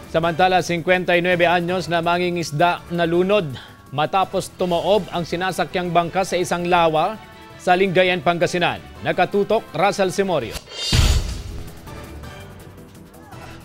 Samantala, 59 anyos na mangingisda na lunod matapos tumaob ang sinasakyang bangka sa isang lawa sa Lingayen, Pangasinan. Nakatutok, Russell Simorio.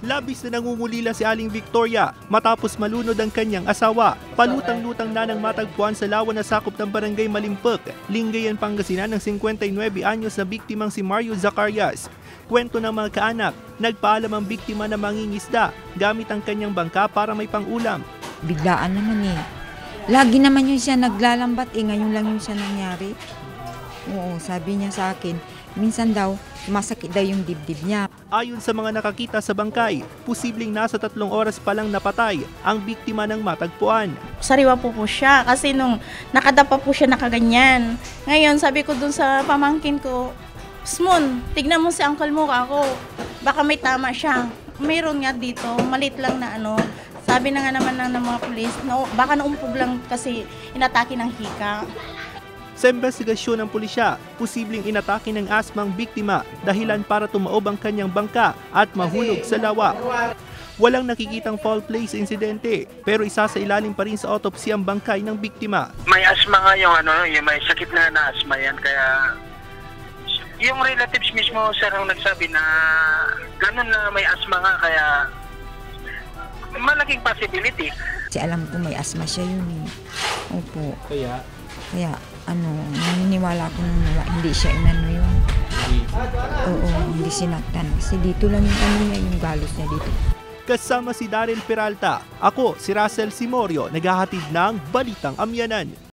Labis na nangungulila si Aling Victoria matapos malunod ang kanyang asawa. Palutang-lutang na nang matagpuan sa lawa na sakop ng barangay Malimpok, Lingayen, Pangasinan ng 59 anyos na biktimang si Mario Zacarias. Kwento ng mga kaanak, nagpaalam ang biktima na mangingisda gamit ang kanyang bangka para may pangulam. Biglaan naman eh. Lagi naman yun siya naglalambat eh, ngayon lang yun siya nangyari. Oo, sabi niya sa akin, minsan daw, masakit daw yung dibdib niya. Ayon sa mga nakakita sa bangkay, posibleng nasa 3 oras pa lang napatay ang biktima ng matagpuan. Sariwa po siya kasi nung nakadapa po siya nakaganyan. Ngayon sabi ko dun sa pamangkin ko, Smon, tignan mo si uncle mo ako, baka may tama siya. Mayroon nga dito, malit lang na ano. Sabi na nga naman ng mga pulis, no, baka naumpog lang kasi inatake ng hika. Sa investigasyon ng pulisya, posibleng inatake ng asmang biktima dahilan para tumaob ang kanyang bangka at mahulog sa lawa. Walang nakikitang foul play sa insidente, pero isa sa ilalim pa rin sa autopsy ang bangkay ng biktima. May asma nga yung may sakit na asma yan, kaya yung relatives mismo sir ang nagsabi na ganun na may asma nga, kaya malaking possibility. Kasi alam ko may asma siya yun eh. Opo. Kaya naniniwala ko nung hindi siya inano yun. Oo, hindi sinaktan. Kasi dito lang yung niya, yung galos niya dito. Kasama si Daryl Peralta, ako si Russell Simorio, naghahatid ng Balitang Amyanan.